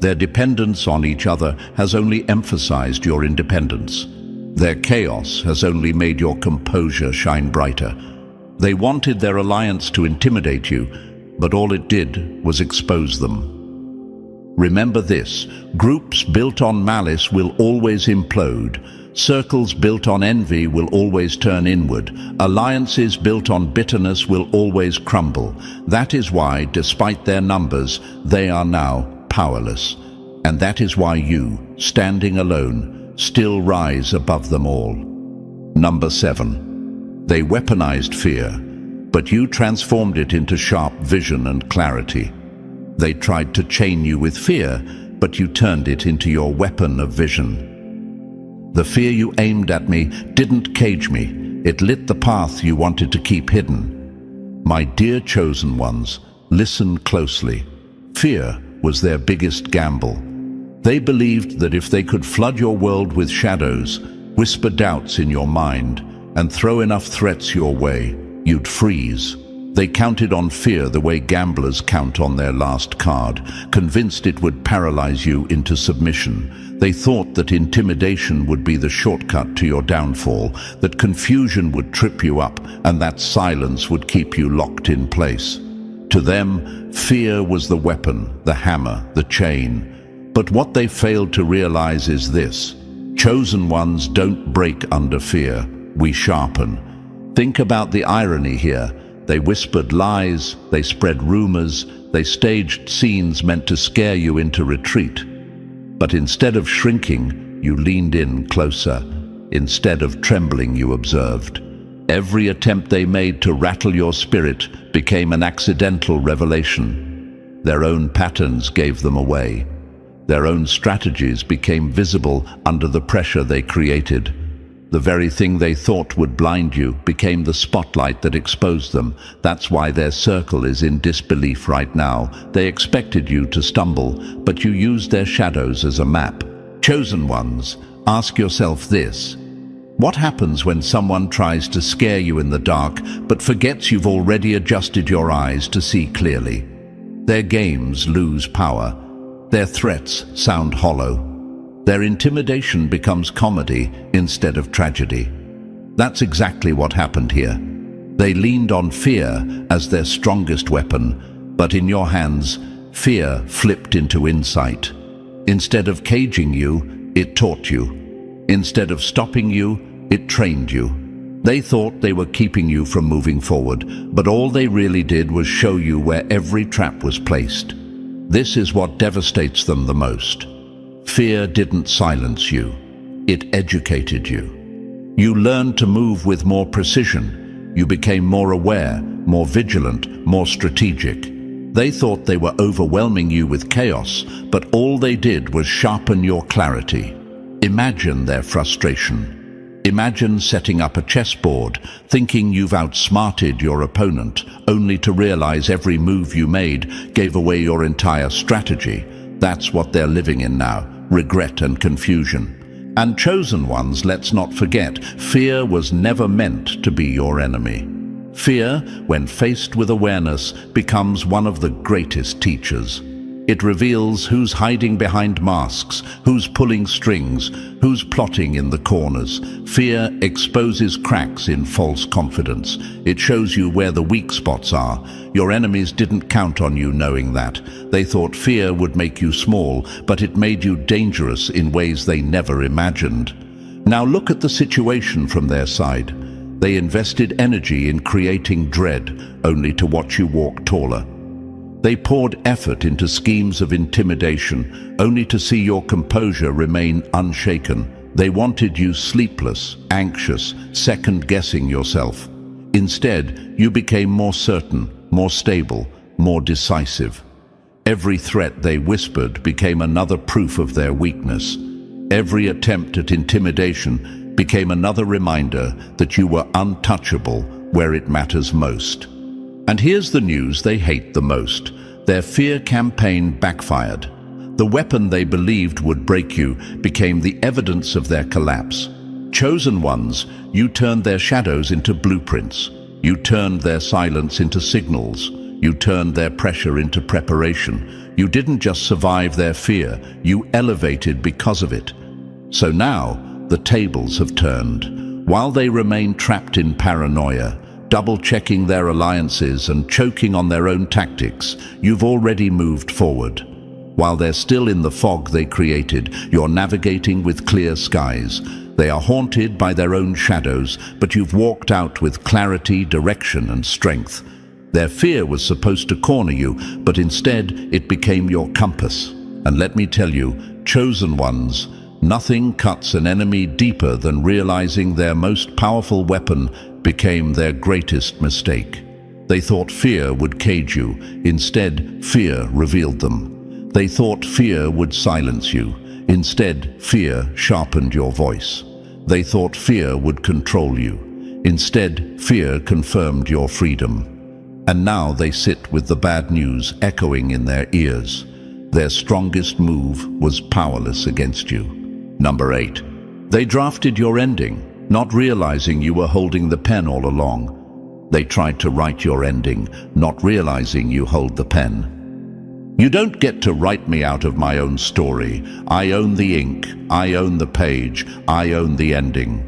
Their dependence on each other has only emphasized your independence. Their chaos has only made your composure shine brighter. They wanted their alliance to intimidate you, but all it did was expose them. Remember this: groups built on malice will always implode. Circles built on envy will always turn inward. Alliances built on bitterness will always crumble. That is why, despite their numbers, they are now powerless. And that is why you, standing alone, still rise above them all. Number 7. They weaponized fear, but you transformed it into sharp vision and clarity. They tried to chain you with fear, but you turned it into your weapon of vision. The fear you aimed at me didn't cage me. It lit the path you wanted to keep hidden. My dear chosen ones, listen closely. Fear was their biggest gamble. They believed that if they could flood your world with shadows, whisper doubts in your mind, and throw enough threats your way, you'd freeze. They counted on fear the way gamblers count on their last card, convinced it would paralyze you into submission. They thought that intimidation would be the shortcut to your downfall, that confusion would trip you up, and that silence would keep you locked in place. To them, fear was the weapon, the hammer, the chain. But what they failed to realize is this: chosen ones don't break under fear, we sharpen. Think about the irony here. They whispered lies, they spread rumors, they staged scenes meant to scare you into retreat. But instead of shrinking, you leaned in closer. Instead of trembling, you observed. Every attempt they made to rattle your spirit became an accidental revelation. Their own patterns gave them away. Their own strategies became visible under the pressure they created. The very thing they thought would blind you became the spotlight that exposed them. That's why their circle is in disbelief right now. They expected you to stumble, but you used their shadows as a map. Chosen ones, ask yourself this: what happens when someone tries to scare you in the dark, but forgets you've already adjusted your eyes to see clearly? Their games lose power. Their threats sound hollow. Their intimidation becomes comedy instead of tragedy. That's exactly what happened here. They leaned on fear as their strongest weapon, but in your hands, fear flipped into insight. Instead of caging you, it taught you. Instead of stopping you, it trained you. They thought they were keeping you from moving forward, but all they really did was show you where every trap was placed. This is what devastates them the most. Fear didn't silence you. It educated you. You learned to move with more precision. You became more aware, more vigilant, more strategic. They thought they were overwhelming you with chaos, but all they did was sharpen your clarity. Imagine their frustration. Imagine setting up a chessboard, thinking you've outsmarted your opponent, only to realize every move you made gave away your entire strategy. That's what they're living in now, regret and confusion. And chosen ones, let's not forget, fear was never meant to be your enemy. Fear, when faced with awareness, becomes one of the greatest teachers. It reveals who's hiding behind masks, who's pulling strings, who's plotting in the corners. Fear exposes cracks in false confidence. It shows you where the weak spots are. Your enemies didn't count on you knowing that. They thought fear would make you small, but it made you dangerous in ways they never imagined. Now look at the situation from their side. They invested energy in creating dread, only to watch you walk taller. They poured effort into schemes of intimidation, only to see your composure remain unshaken. They wanted you sleepless, anxious, second-guessing yourself. Instead, you became more certain, more stable, more decisive. Every threat they whispered became another proof of their weakness. Every attempt at intimidation became another reminder that you were untouchable where it matters most. And here's the news they hate the most. Their fear campaign backfired. The weapon they believed would break you became the evidence of their collapse. Chosen ones, you turned their shadows into blueprints. You turned their silence into signals. You turned their pressure into preparation. You didn't just survive their fear, you elevated because of it. So now, the tables have turned. While they remain trapped in paranoia, double-checking their alliances and choking on their own tactics, you've already moved forward. While they're still in the fog they created, you're navigating with clear skies. They are haunted by their own shadows, but you've walked out with clarity, direction, and strength. Their fear was supposed to corner you, but instead it became your compass. And let me tell you, chosen ones, nothing cuts an enemy deeper than realizing their most powerful weapon became their greatest mistake. They thought fear would cage you. Instead, fear revealed them. They thought fear would silence you. Instead, fear sharpened your voice. They thought fear would control you. Instead, fear confirmed your freedom. And now they sit with the bad news echoing in their ears. Their strongest move was powerless against you. Number 8. They drafted your ending, not realizing you were holding the pen all along. They tried to write your ending, not realizing you hold the pen. You don't get to write me out of my own story. I own the ink, I own the page, I own the ending.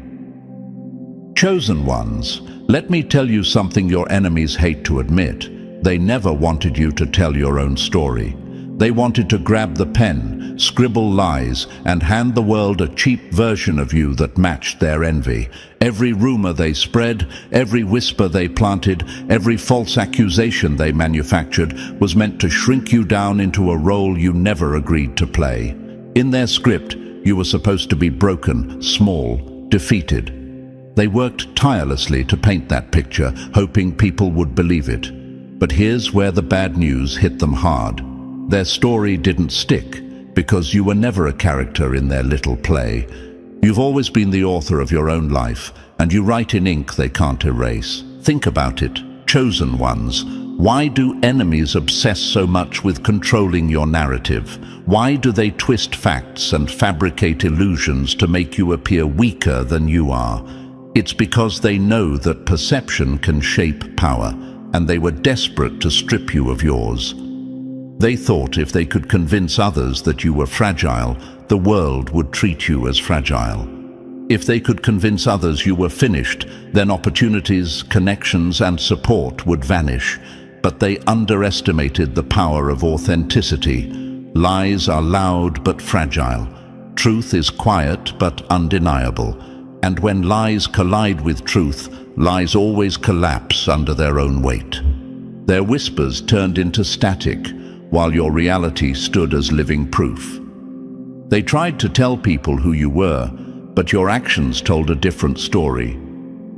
Chosen ones, let me tell you something your enemies hate to admit. They never wanted you to tell your own story. They wanted to grab the pen, scribble lies, and hand the world a cheap version of you that matched their envy. Every rumor they spread, every whisper they planted, every false accusation they manufactured was meant to shrink you down into a role you never agreed to play. In their script, you were supposed to be broken, small, defeated. They worked tirelessly to paint that picture, hoping people would believe it. But here's where the bad news hit them hard. Their story didn't stick because you were never a character in their little play. You've always been the author of your own life, and you write in ink they can't erase. Think about it, chosen ones. Why do enemies obsess so much with controlling your narrative? Why do they twist facts and fabricate illusions to make you appear weaker than you are? It's because they know that perception can shape power, and they were desperate to strip you of yours. They thought if they could convince others that you were fragile, the world would treat you as fragile. If they could convince others you were finished, then opportunities, connections, and support would vanish. But they underestimated the power of authenticity. Lies are loud but fragile. Truth is quiet but undeniable. And when lies collide with truth, lies always collapse under their own weight. Their whispers turned into static, while your reality stood as living proof. They tried to tell people who you were, but your actions told a different story.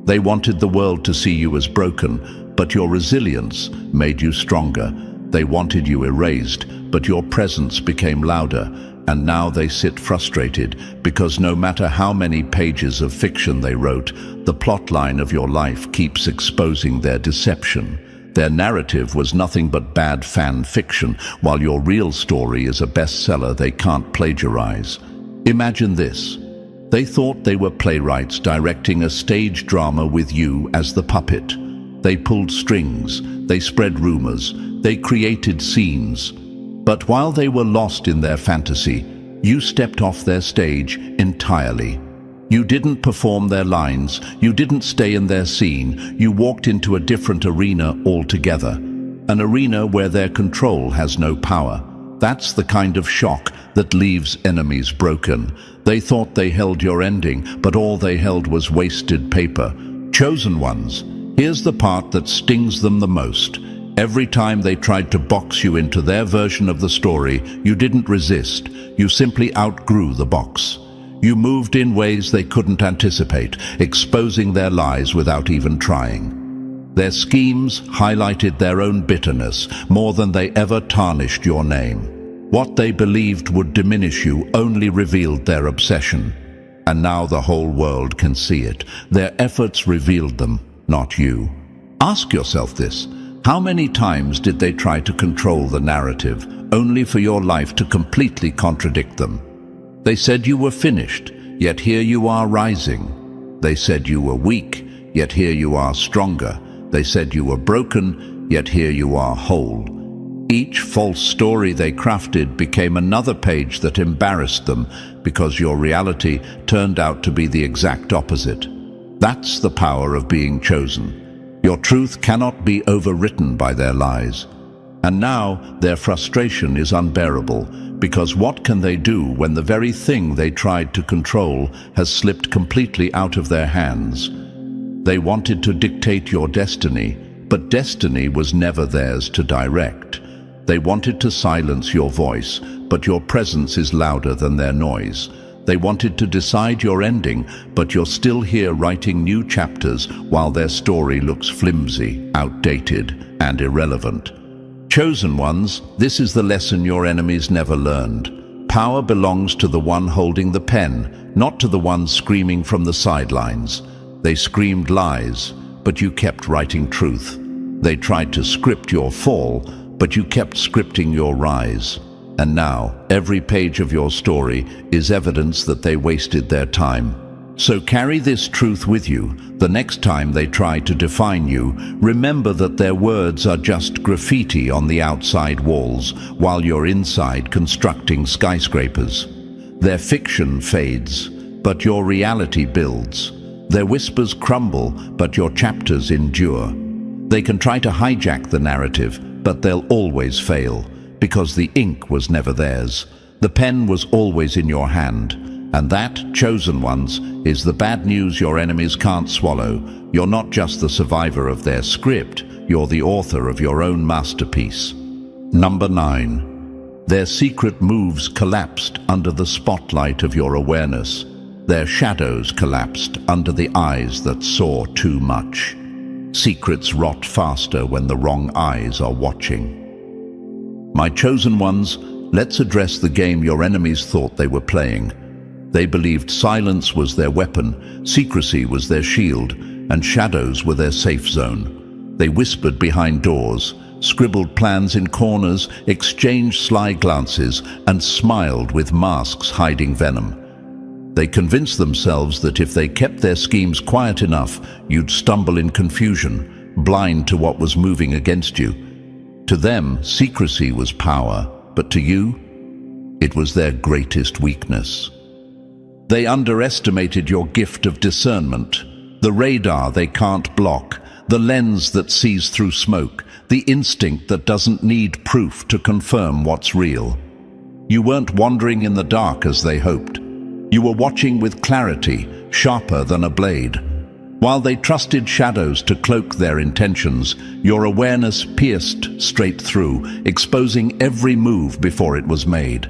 They wanted the world to see you as broken, but your resilience made you stronger. They wanted you erased, but your presence became louder, and now they sit frustrated because no matter how many pages of fiction they wrote, the plotline of your life keeps exposing their deception. Their narrative was nothing but bad fan fiction, while your real story is a bestseller they can't plagiarize. Imagine this. They thought they were playwrights directing a stage drama with you as the puppet. They pulled strings, they spread rumors, they created scenes. But while they were lost in their fantasy, you stepped off their stage entirely. You didn't perform their lines, you didn't stay in their scene, you walked into a different arena altogether. An arena where their control has no power. That's the kind of shock that leaves enemies broken. They thought they held your ending, but all they held was wasted paper. Chosen ones, here's the part that stings them the most. Every time they tried to box you into their version of the story, you didn't resist. You simply outgrew the box. You moved in ways they couldn't anticipate, exposing their lies without even trying. Their schemes highlighted their own bitterness more than they ever tarnished your name. What they believed would diminish you only revealed their obsession. And now the whole world can see it. Their efforts revealed them, not you. Ask yourself this. How many times did they try to control the narrative, only for your life to completely contradict them? They said you were finished, yet here you are rising. They said you were weak, yet here you are stronger. They said you were broken, yet here you are whole. Each false story they crafted became another page that embarrassed them because your reality turned out to be the exact opposite. That's the power of being chosen. Your truth cannot be overwritten by their lies. And now their frustration is unbearable, because what can they do when the very thing they tried to control has slipped completely out of their hands? They wanted to dictate your destiny, but destiny was never theirs to direct. They wanted to silence your voice, but your presence is louder than their noise. They wanted to decide your ending, but you're still here writing new chapters while their story looks flimsy, outdated, and irrelevant. Chosen ones, this is the lesson your enemies never learned. Power belongs to the one holding the pen, not to the one screaming from the sidelines. They screamed lies, but you kept writing truth. They tried to script your fall, but you kept scripting your rise. And now, every page of your story is evidence that they wasted their time. So carry this truth with you. The next time they try to define you, remember that their words are just graffiti on the outside walls, while you're inside constructing skyscrapers. Their fiction fades, but your reality builds. Their whispers crumble, but your chapters endure. They can try to hijack the narrative, but they'll always fail, because the ink was never theirs. The pen was always in your hand. And that, chosen ones, is the bad news your enemies can't swallow. You're not just the survivor of their script, you're the author of your own masterpiece. Number 9. Their secret moves collapsed under the spotlight of your awareness. Their shadows collapsed under the eyes that saw too much. Secrets rot faster when the wrong eyes are watching. My chosen ones, let's address the game your enemies thought they were playing. They believed silence was their weapon, secrecy was their shield, and shadows were their safe zone. They whispered behind doors, scribbled plans in corners, exchanged sly glances, and smiled with masks hiding venom. They convinced themselves that if they kept their schemes quiet enough, you'd stumble in confusion, blind to what was moving against you. To them, secrecy was power, but to you, it was their greatest weakness. They underestimated your gift of discernment, the radar they can't block, the lens that sees through smoke, the instinct that doesn't need proof to confirm what's real. You weren't wandering in the dark as they hoped. You were watching with clarity, sharper than a blade. While they trusted shadows to cloak their intentions, your awareness pierced straight through, exposing every move before it was made.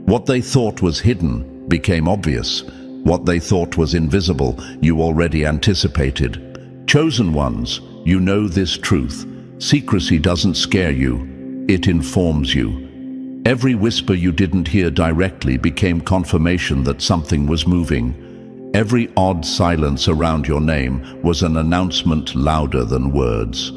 What they thought was hidden became obvious. What they thought was invisible, you already anticipated. Chosen ones, you know this truth. Secrecy doesn't scare you. it informs you. Every whisper you didn't hear directly became confirmation that something was moving. Every odd silence around your name was an announcement louder than words.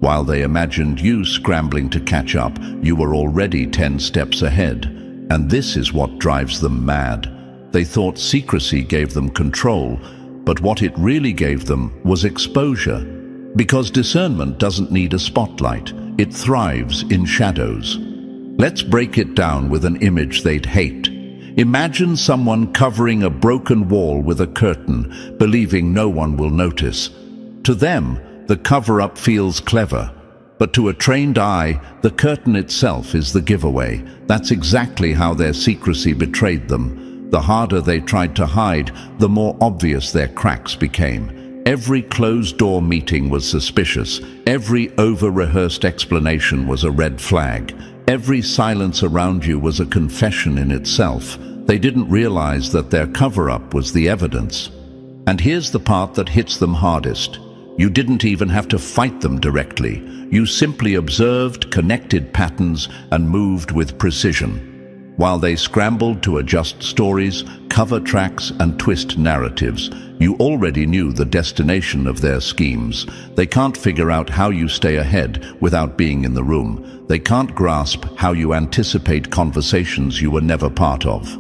While they imagined you scrambling to catch up, you were already 10 steps ahead. And this is what drives them mad. They thought secrecy gave them control, but what it really gave them was exposure. Because discernment doesn't need a spotlight, it thrives in shadows. Let's break it down with an image they'd hate. Imagine someone covering a broken wall with a curtain, believing no one will notice. To them, the cover-up feels clever. But to a trained eye, the curtain itself is the giveaway. That's exactly how their secrecy betrayed them. The harder they tried to hide, the more obvious their cracks became. Every closed-door meeting was suspicious. Every over-rehearsed explanation was a red flag. Every silence around you was a confession in itself. They didn't realize that their cover-up was the evidence. And here's the part that hits them hardest. You didn't even have to fight them directly. You simply observed, connected patterns, and moved with precision. While they scrambled to adjust stories, cover tracks, and twist narratives, you already knew the destination of their schemes. They can't figure out how you stay ahead without being in the room. They can't grasp how you anticipate conversations you were never part of.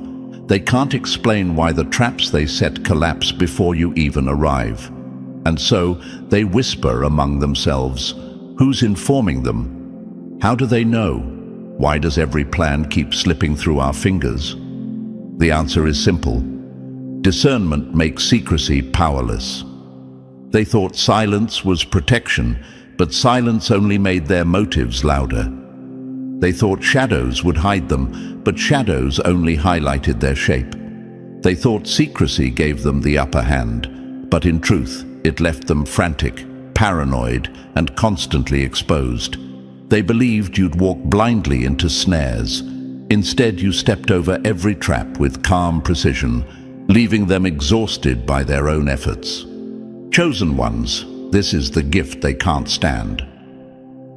They can't explain why the traps they set collapse before you even arrive. And so, they whisper among themselves. Who's informing them? How do they know? Why does every plan keep slipping through our fingers? The answer is simple. Discernment makes secrecy powerless. They thought silence was protection, but silence only made their motives louder. They thought shadows would hide them, but shadows only highlighted their shape. They thought secrecy gave them the upper hand, but in truth, it left them frantic, paranoid, and constantly exposed. They believed you'd walk blindly into snares. Instead, you stepped over every trap with calm precision, leaving them exhausted by their own efforts. Chosen ones, this is the gift they can't stand.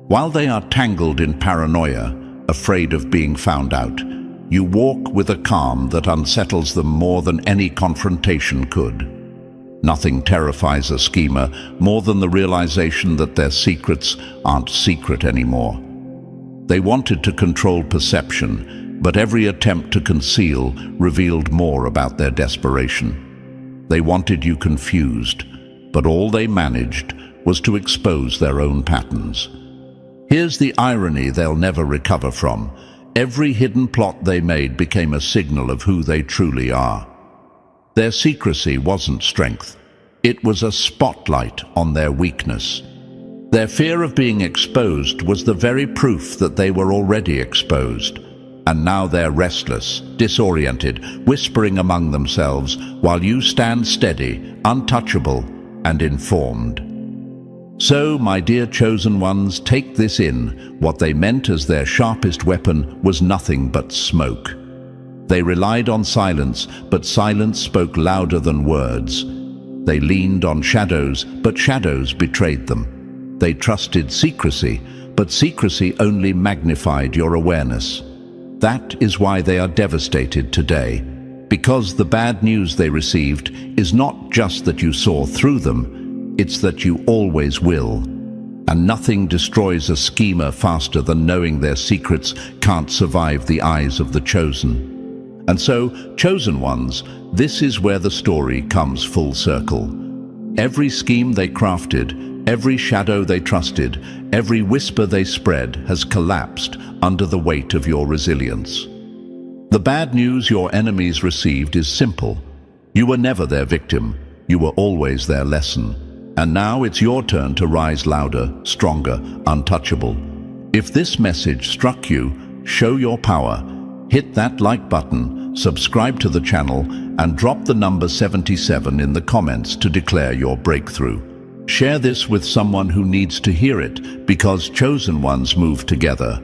While they are tangled in paranoia, afraid of being found out, you walk with a calm that unsettles them more than any confrontation could. Nothing terrifies a schemer more than the realization that their secrets aren't secret anymore. They wanted to control perception, but every attempt to conceal revealed more about their desperation. They wanted you confused, but all they managed was to expose their own patterns. Here's the irony they'll never recover from. Every hidden plot they made became a signal of who they truly are. Their secrecy wasn't strength. It was a spotlight on their weakness. Their fear of being exposed was the very proof that they were already exposed. And now they're restless, disoriented, whispering among themselves, while you stand steady, untouchable, and informed. So, my dear chosen ones, take this in. What they meant as their sharpest weapon was nothing but smoke. They relied on silence, but silence spoke louder than words. They leaned on shadows, but shadows betrayed them. They trusted secrecy, but secrecy only magnified your awareness. That is why they are devastated today. Because the bad news they received is not just that you saw through them, it's that you always will. And nothing destroys a schemer faster than knowing their secrets can't survive the eyes of the chosen. And so, chosen ones, this is where the story comes full circle. Every scheme they crafted, every shadow they trusted, every whisper they spread has collapsed under the weight of your resilience. The bad news your enemies received is simple. You were never their victim, you were always their lesson. And now it's your turn to rise louder, stronger, untouchable. If this message struck you, show your power. Hit that like button, subscribe to the channel, and drop the number 77 in the comments to declare your breakthrough. Share this with someone who needs to hear it, because chosen ones move together.